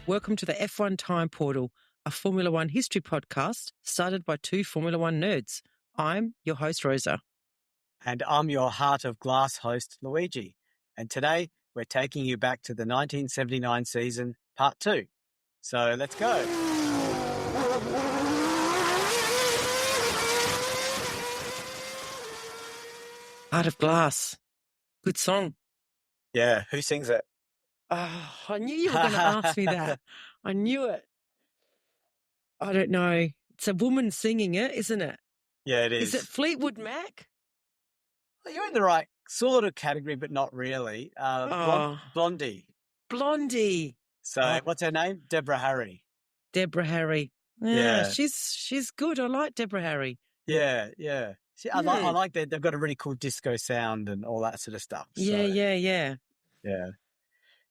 Welcome to the F1 Time Portal, a Formula One history podcast started by two Formula One nerds. I'm your host, Rosa. And I'm your Heart of Glass host, Luigi. And today we're taking you back to the 1979 season, part 2. So let's go. Heart of Glass. Good song. Yeah, who sings it? Oh, I knew you were going to ask me that. I knew it. I don't know. It's a woman singing it, isn't it? Yeah, it is. Is it Fleetwood Mac? Well, you're in the right sort of category, but not really. Blondie. Blondie. So what's her name? Deborah Harry. Deborah Harry. Yeah. She's good. I like Deborah Harry. Yeah. I like that they've got a really cool disco sound and all that sort of stuff. Yeah.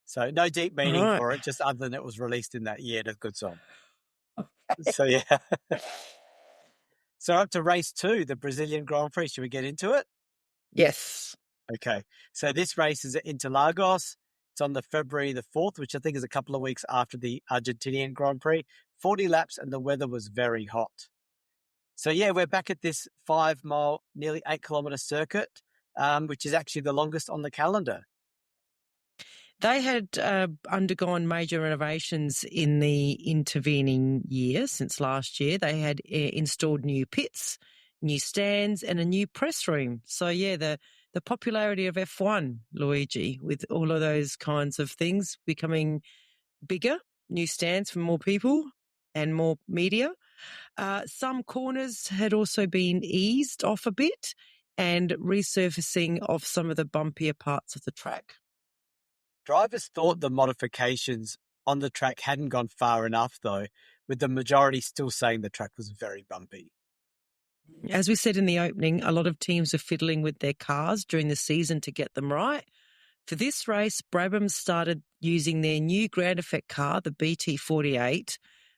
So no deep meaning for it, just other than it was released in that year. It's a good song. Okay. So yeah. So up to race 2, the Brazilian Grand Prix. Should we get into it? Yes. Okay. So this race is at Interlagos. It's on the February the 4th, which I think is a couple of weeks after the Argentinian Grand Prix. 40 laps and the weather was very hot. So yeah, we're back at this 5-mile, nearly 8-kilometre circuit, which is actually the longest on the calendar. They had undergone major renovations in the intervening year since last year. They had installed new pits, new stands and a new press room. So, yeah, the popularity of F1, Luigi, with all of those kinds of things becoming bigger, new stands for more people and more media. Some corners had also been eased off a bit and resurfacing of some of the bumpier parts of the track. Drivers thought the modifications on the track hadn't gone far enough, though, with the majority still saying the track was very bumpy. As we said in the opening, a lot of teams are fiddling with their cars during the season to get them right. For this race, Brabham started using their new ground effect car, the BT48,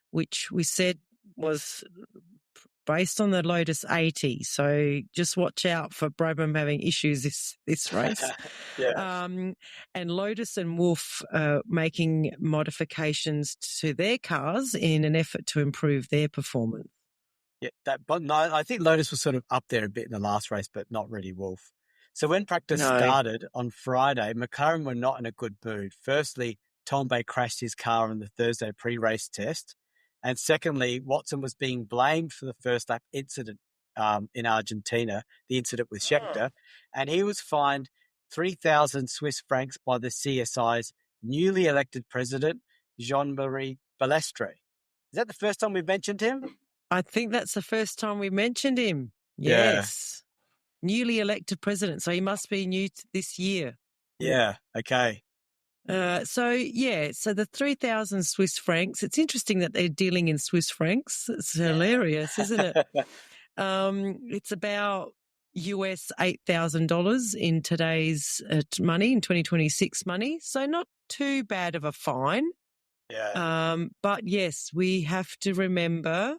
which we said was based on the Lotus 80. So just watch out for Brabham having issues this race. Yeah. And Lotus and Wolf making modifications to their cars in an effort to improve their performance. Yeah, I think Lotus was sort of up there a bit in the last race, but not really Wolf. So when practice started on Friday, McLaren were not in a good mood. Firstly, Tombe crashed his car in the Thursday pre-race test. And secondly, Watson was being blamed for the first lap incident in Argentina, the incident with Scheckter, and he was fined 3,000 Swiss francs by the CSI's newly elected president, Jean-Marie Balestre. Is that the first time we've mentioned him? I think that's the first time we mentioned him. Yes. Yeah. Newly elected president, so he must be new this year. Yeah, okay. So the 3,000 Swiss francs, it's interesting that they're dealing in Swiss francs. It's hilarious, isn't it? It's about US $8,000 in today's money, in 2026 money. So not too bad of a fine. Yeah. But yes, we have to remember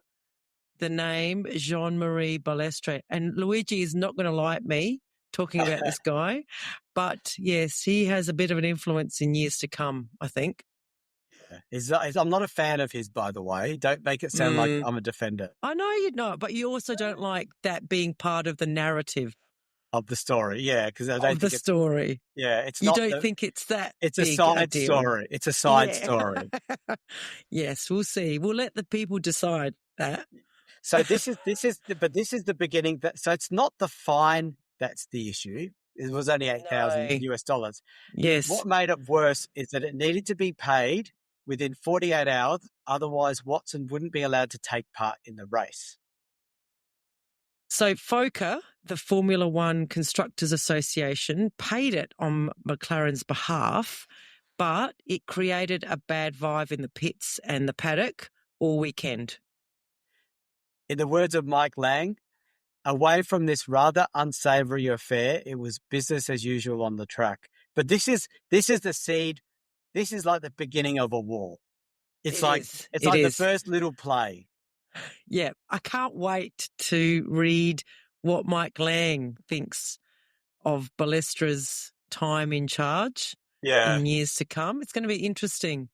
the name Jean-Marie Balestre. And Luigi is not going to like me talking about this guy, but yes, he has a bit of an influence in years to come, I think. Yeah. I'm not a fan of his, by the way. Don't make it sound like I'm a defender. I know you're not, but you also don't like that being part of the narrative of the story. Yeah, because I don't think the story. Yeah, it's you not. don't think it's that. It's a side story. It's a side story. Yes, we'll see. We'll let the people decide that. So this is the beginning. So it's not the fine that's the issue. It was only $8,000 US. Yes. What made it worse is that it needed to be paid within 48 hours. Otherwise, Watson wouldn't be allowed to take part in the race. So FOCA, the Formula One Constructors Association, paid it on McLaren's behalf, but it created a bad vibe in the pits and the paddock all weekend. In the words of Mike Lang, away from this rather unsavoury affair, it was business as usual on the track. But this is the seed. This is like the beginning of a war. It's like the first little play. Yeah, I can't wait to read what Mike Lang thinks of Balestre's time in charge in years to come. It's going to be interesting.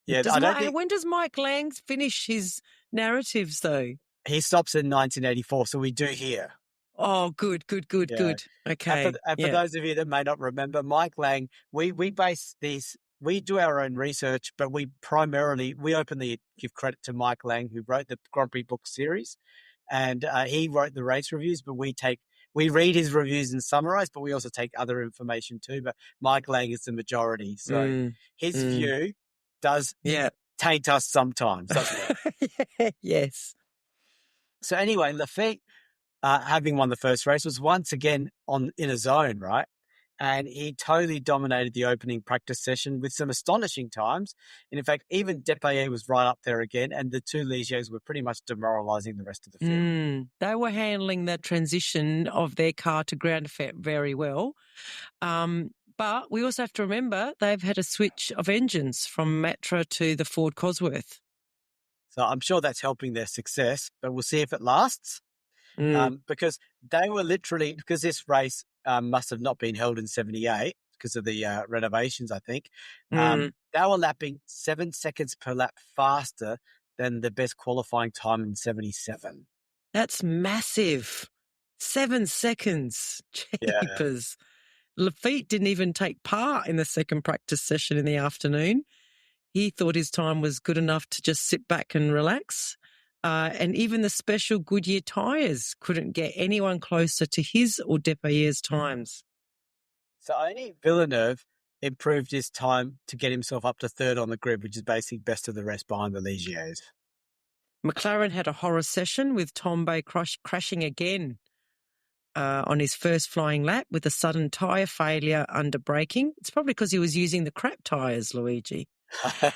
Yeah, I don't think When does Mike Lang finish his narratives, though? he stops in 1984, so we do hear. Oh, good. Yeah. Okay. And for those of you that may not remember, Mike Lang, we base these, we do our own research, but we openly give credit to Mike Lang, who wrote the Grand Prix book series, and he wrote the race reviews, but we read his reviews and summarize, but we also take other information too. But Mike Lang is the majority, so his view does taint us sometimes, doesn't it? Yes. So anyway, Lafitte, having won the first race, was once again in a zone, right? And he totally dominated the opening practice session with some astonishing times. And in fact, even Depailler was right up there again, and the two Ligiers were pretty much demoralizing the rest of the field. They were handling the transition of their car to ground effect very well. But we also have to remember they've had a switch of engines from Matra to the Ford Cosworth. So I'm sure that's helping their success, but we'll see if it lasts. Because they were literally, because this race must have not been held in 78 because of the renovations, I think. They were lapping 7 seconds per lap faster than the best qualifying time in 77. That's massive. 7 seconds. Jeepers. Yeah. Lafitte didn't even take part in the second practice session in the afternoon. He thought his time was good enough to just sit back and relax. And even the special Goodyear tyres couldn't get anyone closer to his or Depailler's times. So only Villeneuve improved his time to get himself up to third on the grid, which is basically best of the rest behind the Ligiers. McLaren had a horror session with Tombe crashing again on his first flying lap with a sudden tyre failure under braking. It's probably because he was using the crap tyres, Luigi.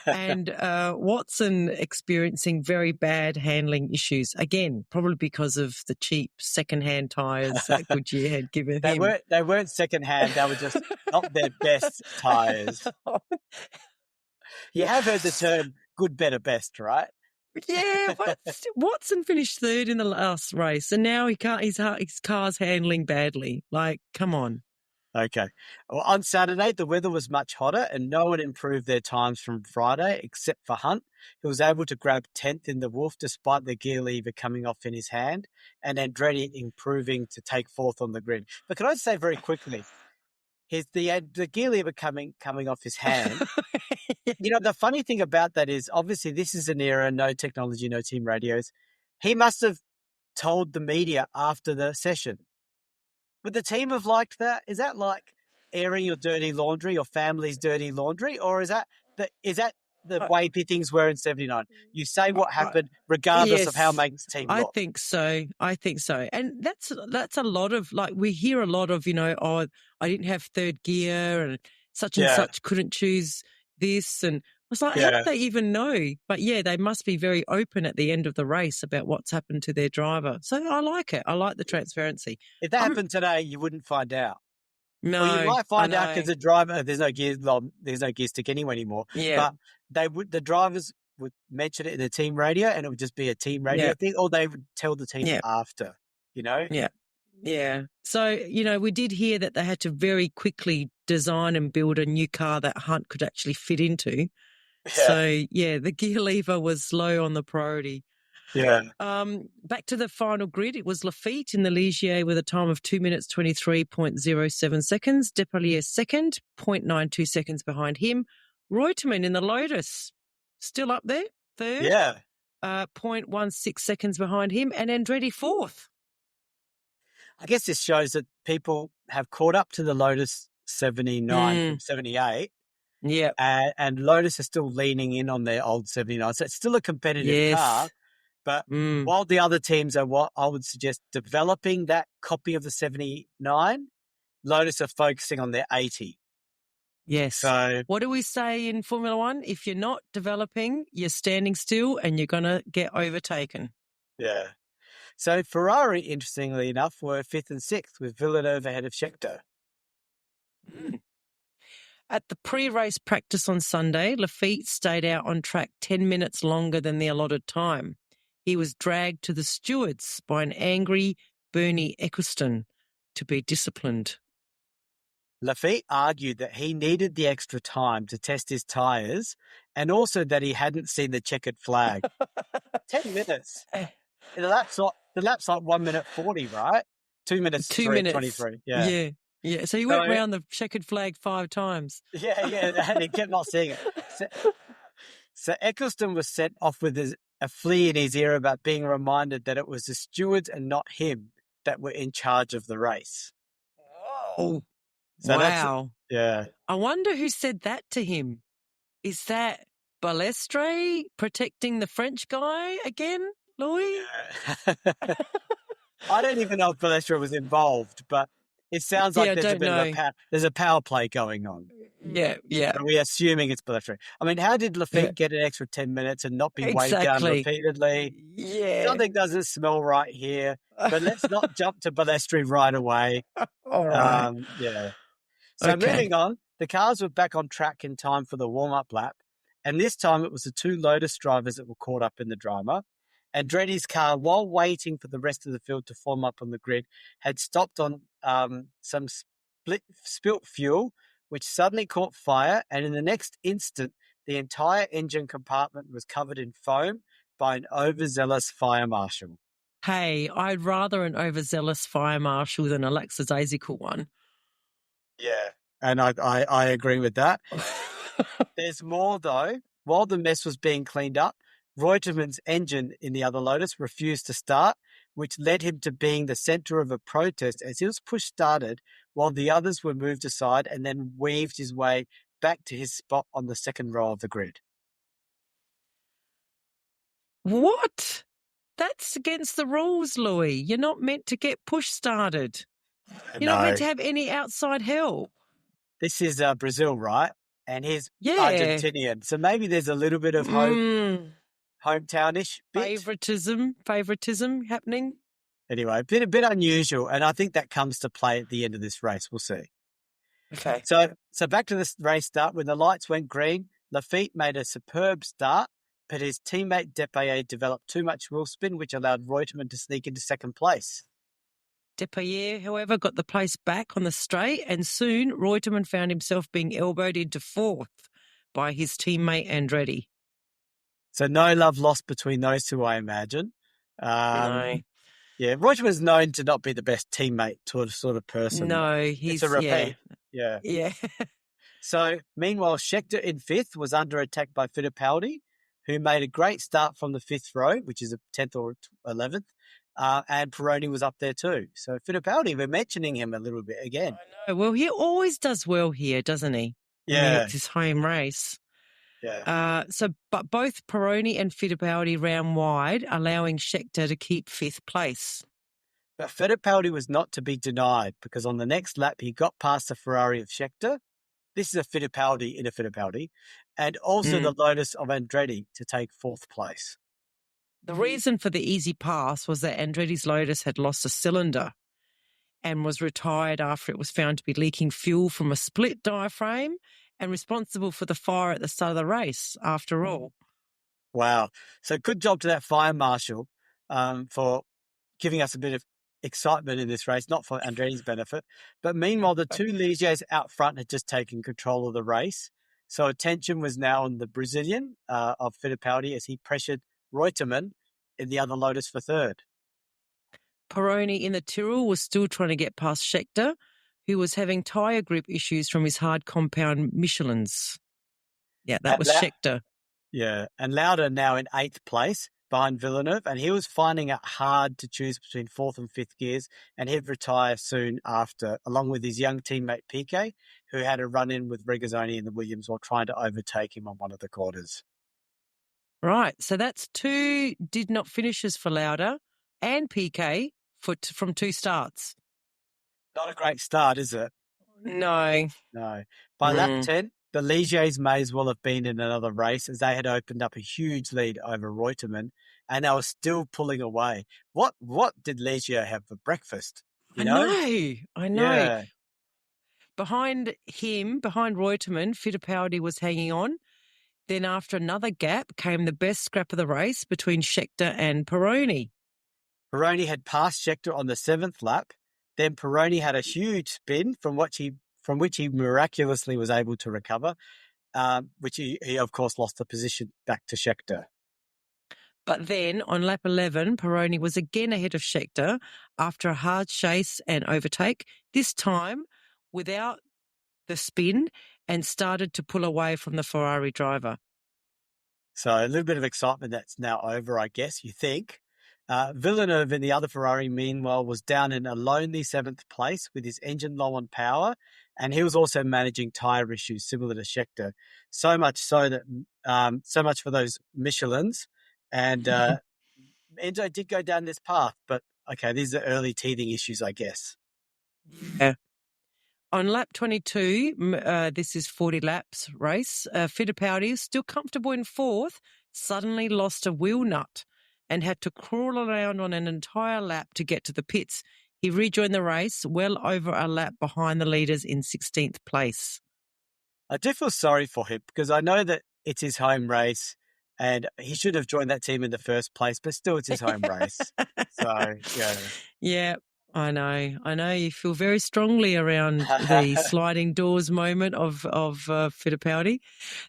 And Watson experiencing very bad handling issues. Again, probably because of the cheap second-hand tyres that Goodyear had given him. They weren't second-hand. They were just not their best tyres. You have heard the term good, better, best, right? Yeah, but Watson finished third in the last race, and now he can't. His car's handling badly. Like, come on. Okay. Well, on Saturday, the weather was much hotter and no one improved their times from Friday except for Hunt, who was able to grab 10th in the Wolf despite the gear lever coming off in his hand, and Andretti improving to take 4th on the grid. But can I say very quickly, the gear lever coming off his hand. You know, the funny thing about that is obviously this is an era, no technology, no team radios. He must have told the media after the session. Would the team have liked that? Is that like airing your dirty laundry, your family's dirty laundry, or is that the way things were in 79? You say what happened regardless of how Make's team looked. I think so. And that's a lot of, like, we hear a lot of, I didn't have third gear and such couldn't choose this. And I was like, how do they even know? But yeah, they must be very open at the end of the race about what's happened to their driver. So I like it. I like the transparency. If that happened today, you wouldn't find out. No, well, you might find out because the driver, there's no gear stick anyway anymore. Yeah. But the drivers would mention it in the team radio, and it would just be a team radio thing, or they would tell the team after. Yeah. Yeah. So, we did hear that they had to very quickly design and build a new car that Hunt could actually fit into. Yeah. So, the gear lever was low on the priority. Yeah. Back to the final grid, it was Lafitte in the Ligier with a time of 2 minutes 23.07 seconds. Depailler second, 0.92 seconds behind him. Reutemann in the Lotus, still up there, third. Yeah. 0.16 seconds behind him, and Andretti fourth. I guess this shows that people have caught up to the Lotus 79 from 78. Yeah. And Lotus is still leaning in on their old 79. So it's still a competitive car. But while the other teams are what I would suggest developing that copy of the 79, Lotus are focusing on their 80. Yes. So what do we say in Formula One? If you're not developing, you're standing still and you're going to get overtaken. Yeah. So Ferrari, interestingly enough, were 5th and 6th with Villeneuve ahead of Scheckter. At the pre-race practice on Sunday, Lafitte stayed out on track 10 minutes longer than the allotted time. He was dragged to the stewards by an angry Bernie Eccleston to be disciplined. Laffite argued that he needed the extra time to test his tyres and also that he hadn't seen the checkered flag. 10 minutes. The lap's like 1 minute 40, right? 2 minutes 2 minutes. 23. Yeah. Yeah. So he went round the checkered flag 5 times. Yeah, and he kept not seeing it. So Eccleston was sent off with a flea in his ear about being reminded that it was the stewards and not him that were in charge of the race. Oh, so wow. Yeah. I wonder who said that to him. Is that Balestre protecting the French guy again, Louis? Yeah. I don't even know if Balestre was involved, but it sounds like there's a power play going on. Yeah. But we're assuming it's Balestre. I mean, how did Laffite get an extra 10 minutes and not be waved down repeatedly? Yeah. Something doesn't smell right here, but let's not jump to Balestre right away. All right. Yeah. So moving on, the cars were back on track in time for the warm-up lap, and this time it was the 2 Lotus drivers that were caught up in the drama. Andretti's car, while waiting for the rest of the field to form up on the grid, had stopped on some spilt fuel, which suddenly caught fire, and in the next instant, the entire engine compartment was covered in foam by an overzealous fire marshal. Hey, I'd rather an overzealous fire marshal than a lackadaisical one. Yeah, and I agree with that. There's more, though. While the mess was being cleaned up, Reutemann's engine in the other Lotus refused to start, which led him to being the centre of a protest as his push started while the others were moved aside and then weaved his way back to his spot on the second row of the grid. What? That's against the rules, Louis. You're not meant to get push started. You're not meant to have any outside help. This is Brazil, right? And he's Argentinian. So maybe there's a little bit of hometownish bit. Favoritism happening. Anyway, a bit unusual, and I think that comes to play at the end of this race. We'll see. Okay. So back to this race start. When the lights went green, Laffite made a superb start, but his teammate Depailler developed too much wheel spin, which allowed Reutemann to sneak into second place. Depailler, however, got the place back on the straight, and soon Reutemann found himself being elbowed into fourth by his teammate Andretti. So no love lost between those two, I imagine. No. Yeah, Reutemann's known to not be the best teammate sort of person. No, it's a repeat. Yeah. So meanwhile, Scheckter in fifth was under attack by Fittipaldi, who made a great start from the fifth row, which is a 10th or 11th. And Pironi was up there too. So Fittipaldi, we're mentioning him a little bit again. I know. Well, he always does well here, doesn't he? Yeah. I mean, it's his home race. Yeah. But both Pironi and Fittipaldi ran wide, allowing Scheckter to keep fifth place. But Fittipaldi was not to be denied because on the next lap he got past the Ferrari of Scheckter. This is a Fittipaldi in a Fittipaldi, and also the Lotus of Andretti to take fourth place. The reason for the easy pass was that Andretti's Lotus had lost a cylinder and was retired after it was found to be leaking fuel from a split diaphragm and responsible for the fire at the start of the race, after all. Wow. So good job to that fire marshal for giving us a bit of excitement in this race, not for Andretti's benefit. But meanwhile, the 2 Ligiers out front had just taken control of the race. So attention was now on the Brazilian of Fittipaldi as he pressured Reutemann in the other Lotus for third. Pironi in the Tyrrell was still trying to get past Scheckter, who was having tyre grip issues from his hard compound Michelins. Yeah, that was Scheckter. Yeah, and Lauda now in 8th place behind Villeneuve, and he was finding it hard to choose between 4th and 5th gears, and he'd retire soon after, along with his young teammate Piquet, who had a run-in with Regazzoni in the Williams while trying to overtake him on one of the quarters. Right, so that's 2 did not finishes for Lauda and Piquet from 2 starts. Not a great start, is it? No. By lap 10, the Ligiers may as well have been in another race as they had opened up a huge lead over Reutemann and they were still pulling away. What did Ligier have for breakfast? I know. Yeah. Behind Reutemann, Fittipaldi was hanging on. Then after another gap came the best scrap of the race between Scheckter and Pironi. Pironi had passed Scheckter on the 7th lap. Then Pironi had a huge spin from which he from which he miraculously was able to recover, which he, of course, lost the position back to Scheckter. But then on lap 11, Pironi was again ahead of Scheckter after a hard chase and overtake, this time without the spin, and started to pull away from the Ferrari driver. So a little bit of excitement that's now over, I guess, you think. Villeneuve in the other Ferrari, meanwhile, was down in a lonely 7th place with his engine low on power, and he was also managing tyre issues similar to Scheckter. So much so that, so much for those Michelins. And Enzo did go down this path, but okay, these are early teething issues, I guess. Yeah. On lap 22, this is 40 laps race, Fittipaldi, still comfortable in 4th, suddenly lost a wheel nut and had to crawl around on an entire lap to get to the pits. He rejoined the race well over a lap behind the leaders in 16th place. I do feel sorry for him because I know that it's his home race and he should have joined that team in the first place, but still it's his home race. So, yeah. Yeah, I know. You feel very strongly around the sliding doors moment of Fittipaldi.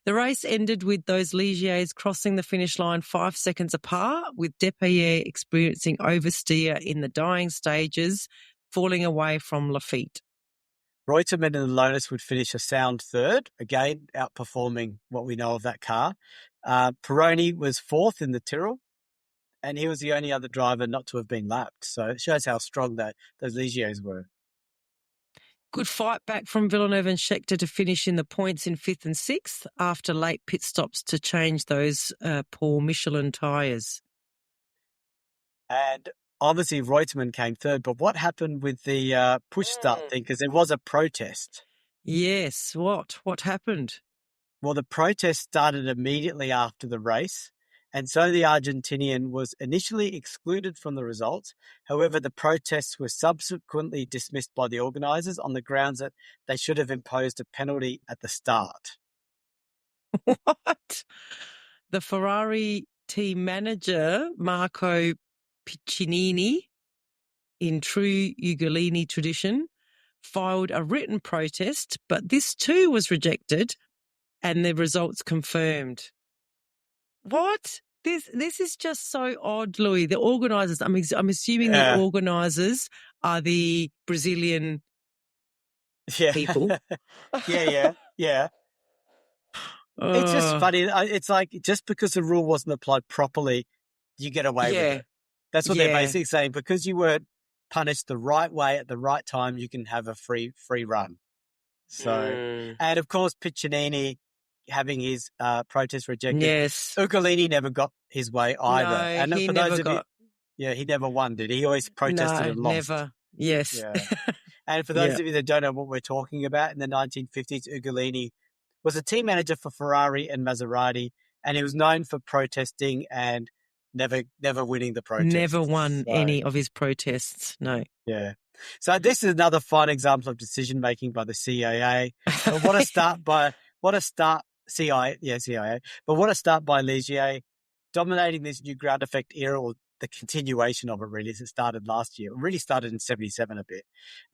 The race ended with those Ligiers crossing the finish line 5 seconds apart, with Depailler experiencing oversteer in the dying stages, falling away from Lafitte. Reutemann and Lotus would finish a sound 3rd, again outperforming what we know of that car. Pironi was 4th in the Tyrrell, and he was the only other driver not to have been lapped. So it shows how strong those Ligiers were. Good fight back from Villeneuve and Scheckter to finish in the points in 5th and 6th after late pit stops to change those poor Michelin tyres. And obviously Reutemann came 3rd, but what happened with the push start thing? Because there was a protest. Yes, what happened? Well, the protest started immediately after the race, and so the Argentinian was initially excluded from the results. However, the protests were subsequently dismissed by the organisers on the grounds that they should have imposed a penalty at the start. What? The Ferrari team manager, Marco Piccinini, in true Ugolini tradition, filed a written protest, but this too was rejected and the results confirmed. What? This is just so odd, Louis. The organisers, I'm assuming the organisers are the Brazilian people. Yeah. It's just funny. It's like just because the rule wasn't applied properly, you get away with it. That's what they're basically saying. Because you weren't punished the right way at the right time, you can have a free run. So, and of course, Piccinini having his protest rejected. Yes. Ugolini never got his way either. No, and he for never those of got. you, he never won, did he? He always protested and lost. Never. Yes. Yeah. And for those of you that don't know what we're talking about, in the 1950s, Ugolini was a team manager for Ferrari and Maserati, and he was known for protesting and never winning the protest. Never won any of his protests, no. Yeah. So this is another fine example of decision making by the CAA. But what a start by CIA. But what a start by Ligier, dominating this new ground effect era, or the continuation of it really, as it started last year. It really started in 77 a bit.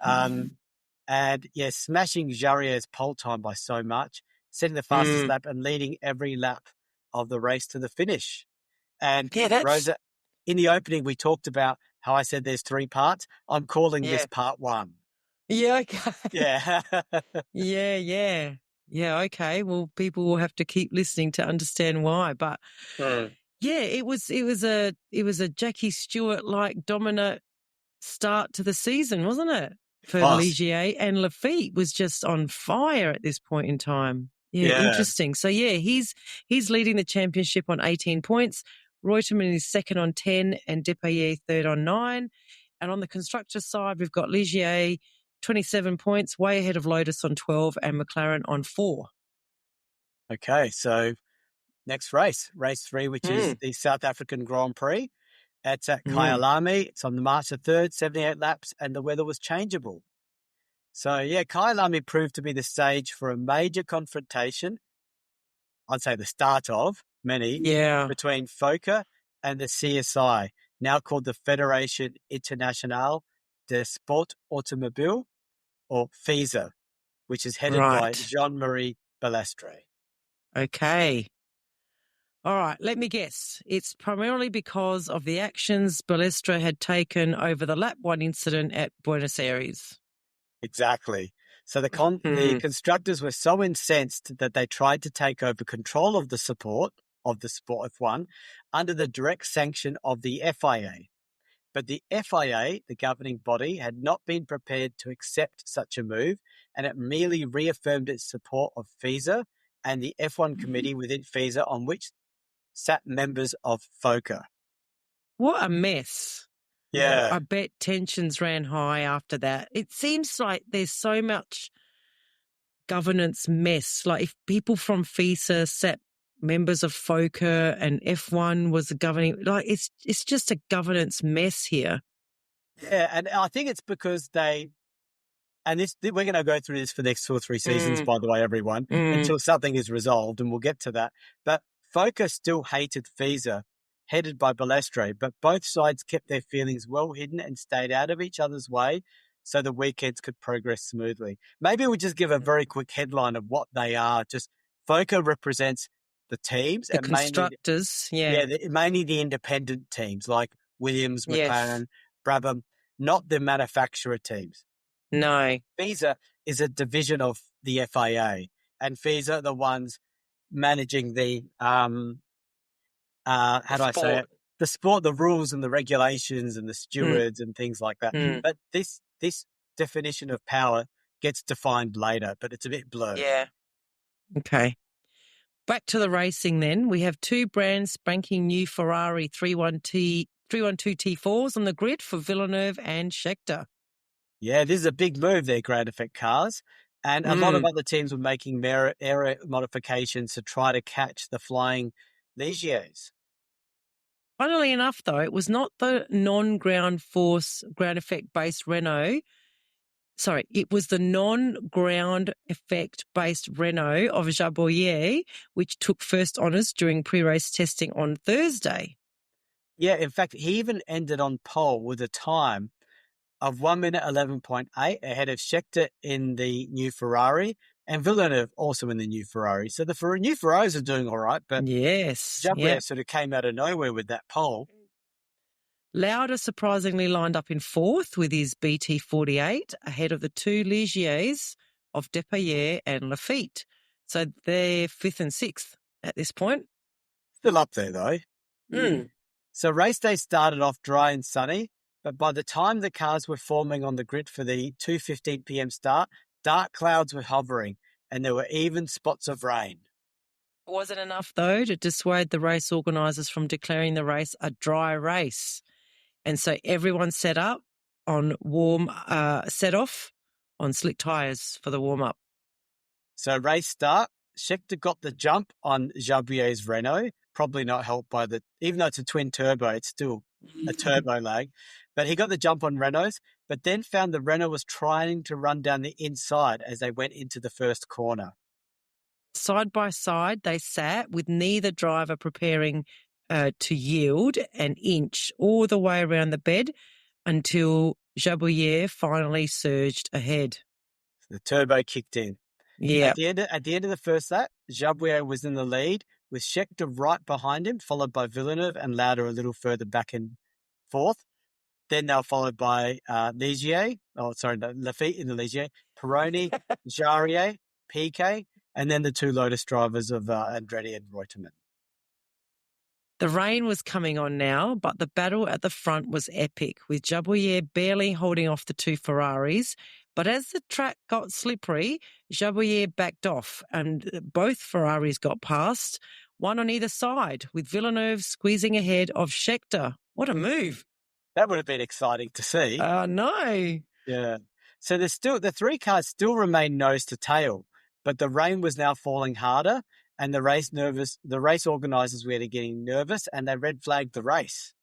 And yeah, smashing Jarrier's pole time by so much, setting the fastest lap and leading every lap of the race to the finish. And Rosa, in the opening, we talked about how I said there's 3 parts. I'm calling this part 1. Yeah, okay. Yeah. Yeah, okay. Well, people will have to keep listening to understand why. But yeah, it was a Jackie Stewart-like dominant start to the season, wasn't it? For Ligier, and Lafitte was just on fire at this point in time. Yeah, interesting. So yeah, he's leading the championship on 18 points. Reutemann is second on 10 and Depailler third on 9. And on the constructor side, we've got Ligier 27 points, way ahead of Lotus on 12 and McLaren on 4. Okay, so next race 3, which is the South African Grand Prix. It's at Kyalami. It's on March the 3rd, 78 laps, and the weather was changeable. So, yeah, Kyalami proved to be the stage for a major confrontation, I'd say the start of many, between FOCA and the CSI, now called the Fédération Internationale de Sport Automobile, or FISA. which is headed by Jean-Marie Balestre. Okay. All right, let me guess. It's primarily because of the actions Balestre had taken over the lap 1 incident at Buenos Aires. Exactly. So the constructors were so incensed that they tried to take over control of the sport F1 under the direct sanction of the FIA. But the FIA, the governing body, had not been prepared to accept such a move, and it merely reaffirmed its support of FISA and the F1 committee within FISA, on which sat members of FOCA. What a mess. Yeah. I bet tensions ran high after that. It seems like there's so much governance mess. Like if people from FISA sat members of FOCA and F1 was the governing, like it's just a governance mess here. Yeah, and I think it's because we're going to go through this for the next 2 or 3 seasons, by the way, everyone, until something is resolved, and we'll get to that. But FOCA still hated FISA, headed by Balestre, but both sides kept their feelings well hidden and stayed out of each other's way so the weekends could progress smoothly. Maybe we'll just give a very quick headline of what they are. Just FOCA represents the teams. The constructors, mainly the independent teams like Williams, McLaren, Brabham, not the manufacturer teams. No. FISA is a division of the FIA, and FISA are the ones managing the the sport, the rules and the regulations and the stewards and things like that. But this definition of power gets defined later, but it's a bit blurred. Yeah. Okay. Back to the racing then. We have 2 brand spanking new Ferrari 312 T4s on the grid for Villeneuve and Scheckter. Yeah, this is a big move, their ground effect cars. And a lot of other teams were making aero modifications to try to catch the flying Ligiers. Funnily enough, though, it was not the non-ground effect based Renault. Sorry, it was the non-ground effect based Renault of Jabouillet, which took first honours during pre-race testing on Thursday. Yeah, in fact, he even ended on pole with a time of 1 minute 11.8 ahead of Scheckter in the new Ferrari and Villeneuve also in the new Ferrari. So the new Ferraris are doing all right, but Jabouillet sort of came out of nowhere with that pole. Lauda surprisingly lined up in 4th with his BT48 ahead of the 2 Ligiers of Depailler and Lafitte. So they're 5th and 6th at this point. Still up there though. So race day started off dry and sunny, but by the time the cars were forming on the grid for the 2:15 p.m. start, dark clouds were hovering and there were even spots of rain. It wasn't enough, though, to dissuade the race organisers from declaring the race a dry race. And so everyone set off on slick tyres for the warm-up. So race start, Scheckter got the jump on Jabouillet's Renault, probably not helped by even though it's a twin turbo, it's still a turbo lag. But he got the jump on Renault's, but then found the Renault was trying to run down the inside as they went into the first corner. Side by side, they sat with neither driver preparing to yield an inch all the way around the bed until Jabouillet finally surged ahead. The turbo kicked in. Yeah. At the end of the first lap, Jabouillet was in the lead with Scheckter right behind him, followed by Villeneuve and Lauda a little further back in 4th. Then they were followed by Lafitte in the Ligier, Peroni, Jarier, Piquet, and then the 2 Lotus drivers of Andretti and Reutemann. The rain was coming on now, but the battle at the front was epic, with Jabouillet barely holding off the 2 Ferraris. But as the track got slippery, Jabouillet backed off and both Ferraris got past, one on either side, with Villeneuve squeezing ahead of Scheckter. What a move. That would have been exciting to see. No. Yeah. So the 3 cars still remain nose to tail, but the rain was now falling harder and the race organisers were getting nervous and they red flagged the race.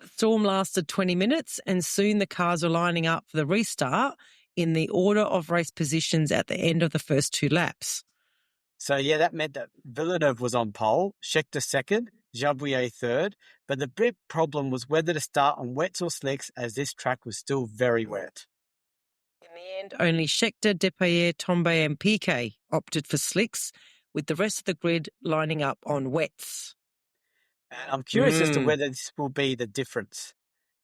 The storm lasted 20 minutes and soon the cars were lining up for the restart in the order of race positions at the end of the first 2 laps. So, yeah, that meant that Villeneuve was on pole, Scheckter 2nd, Jabouillet 3rd, but the big problem was whether to start on wets or slicks as this track was still very wet. In the end, only Scheckter, Depailler, Tombe and Piquet opted for slicks, with the rest of the grid lining up on wets. And I'm curious as to whether this will be the difference,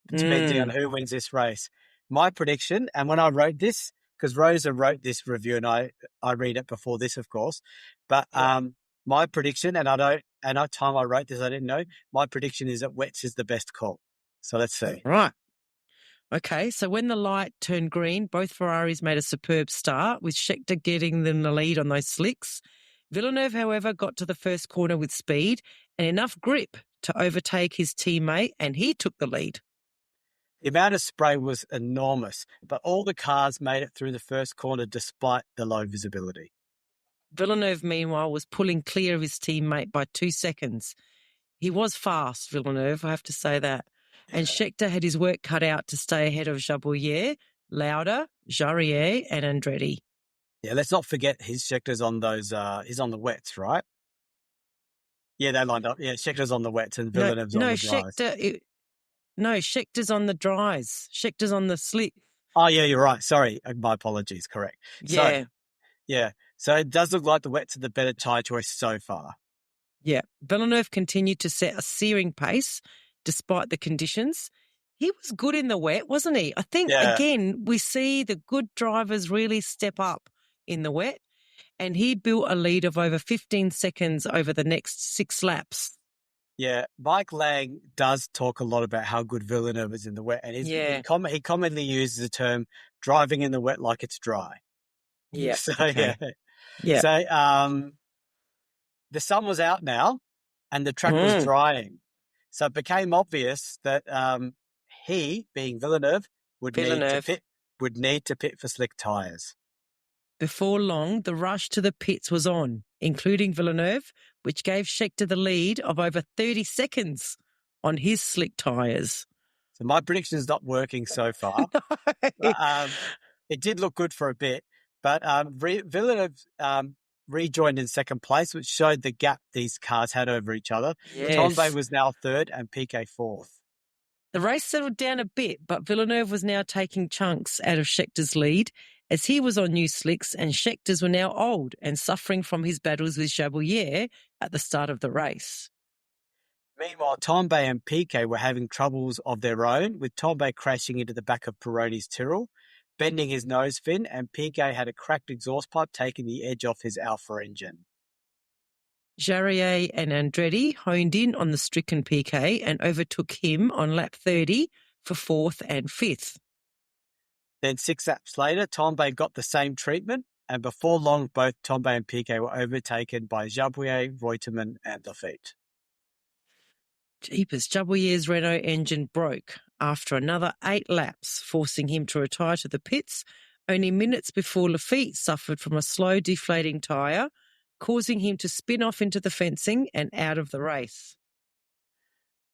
depending on who wins this race. My prediction, and when I wrote this, because Rosa wrote this review and I read it before this, of course, but my prediction, and at the time I wrote this, I didn't know, my prediction is that wets is the best call. So let's see. Right. Okay, so when the light turned green, both Ferraris made a superb start, with Scheckter getting them the lead on those slicks. Villeneuve, however, got to the first corner with speed and enough grip to overtake his teammate, and he took the lead. The amount of spray was enormous, but all the cars made it through the first corner despite the low visibility. Villeneuve, meanwhile, was pulling clear of his teammate by 2 seconds. He was fast, Villeneuve, I have to say that. And Scheckter had his work cut out to stay ahead of Jabouillet, Lauda, Jarier and Andretti. Yeah, let's not forget his Schecter's on those, he's on the wets, right? Yeah, they lined up. Yeah, Schecter's on the wets and Villeneuve's on the dries. Scheckter's on the dries. Scheckter's on the slick. Oh, yeah, you're right. Sorry. My apologies. Correct. Yeah. So it does look like the wets are the better tyre choice so far. Yeah. Villeneuve continued to set a searing pace despite the conditions. He was good in the wet, wasn't he? I think, again, we see the good drivers really step up in the wet, and he built a lead of over 15 seconds over the next 6 laps. Yeah, Mike Lang does talk a lot about how good Villeneuve is in the wet, and he commonly uses the term driving in the wet like it's dry. Yeah. So, okay. Yeah. So, the sun was out now and the track was drying. So it became obvious that he, being Villeneuve, would need to pit for slick tyres. Before long, the rush to the pits was on, including Villeneuve, which gave Scheckter the lead of over 30 seconds on his slick tyres. So my prediction is not working so far. No. It did look good for a bit, but Villeneuve rejoined in second place, which showed the gap these cars had over each other. Yes. Tombe was now third and Piquet fourth. The race settled down a bit, but Villeneuve was now taking chunks out of Schecter's lead as he was on new slicks, and Schecter's were now old and suffering from his battles with Jabouillet at the start of the race. Meanwhile, Tombe and Piquet were having troubles of their own, with Tombe crashing into the back of Pironi's Tyrrell, bending his nose fin, and Piquet had a cracked exhaust pipe taking the edge off his Alfa engine. Jarier and Andretti honed in on the stricken Piquet and overtook him on lap 30 for 4th and 5th. Then 6 laps later, Tombe got the same treatment, and before long, both Tombe and Piquet were overtaken by Jabouillet, Reutemann and Lafitte. Jeepers, Jabouillet's Renault engine broke after another 8 laps, forcing him to retire to the pits only minutes before Lafitte suffered from a slow deflating tyre, causing him to spin off into the fencing and out of the race.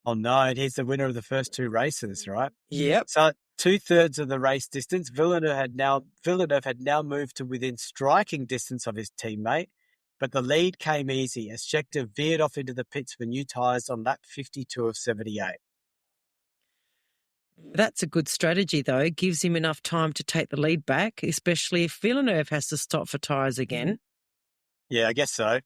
Oh no, and he's the winner of the first 2 races, right? Yep. So 2/3 of the race distance, Villeneuve had now moved to within striking distance of his teammate, but the lead came easy as Scheckter veered off into the pits for new tyres on lap 52 of 78. That's a good strategy, though. It gives him enough time to take the lead back, especially if Villeneuve has to stop for tyres again. Yeah, I guess so.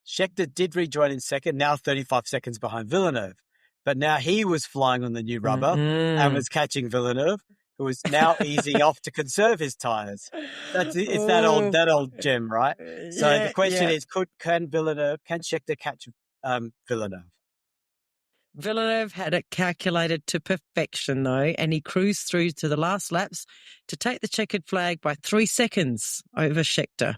Scheckter did rejoin in second, now 35 seconds behind Villeneuve. But now he was flying on the new rubber and was catching Villeneuve, who was now easing off to conserve his tyres. It's that old gem, right? So the question is, can Scheckter catch Villeneuve? Villeneuve had it calculated to perfection, though, and he cruised through to the last laps to take the checkered flag by 3 seconds over Scheckter.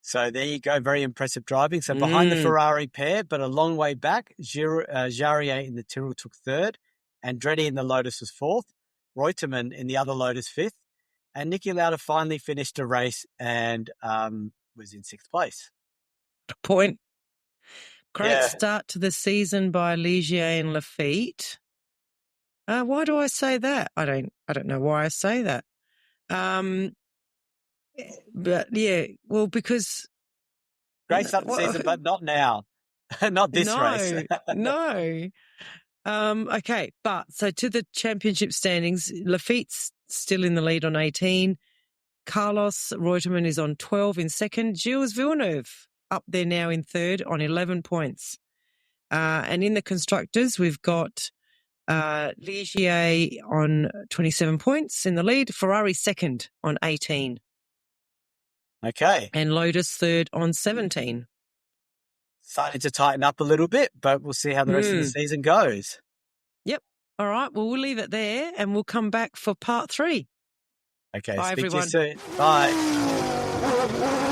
So there you go, very impressive driving. So behind the Ferrari pair, but a long way back, Jarier in the Tyrrell took third, Andretti in the Lotus was fourth, Reutemann in the other Lotus fifth, and Niki Lauda finally finished a race and was in 6th place. Point. Great start to the season by Ligier and Lafitte. Why do I say that? I don't know why I say that. But yeah, well, because great start to the season, but not now, not this race. No. Okay, but so to the championship standings, Lafitte's still in the lead on 18. Carlos Reutemann is on 12 in second. Gilles Villeneuve up there now in third on 11 points. And in the constructors, we've got Ligier on 27 points in the lead. Ferrari second on 18. Okay. And Lotus third on 17. Starting to tighten up a little bit, but we'll see how the rest of the season goes. Yep. All right. Well, we'll leave it there and we'll come back for part 3. Okay. Bye, Speak everyone. to you soon. Bye.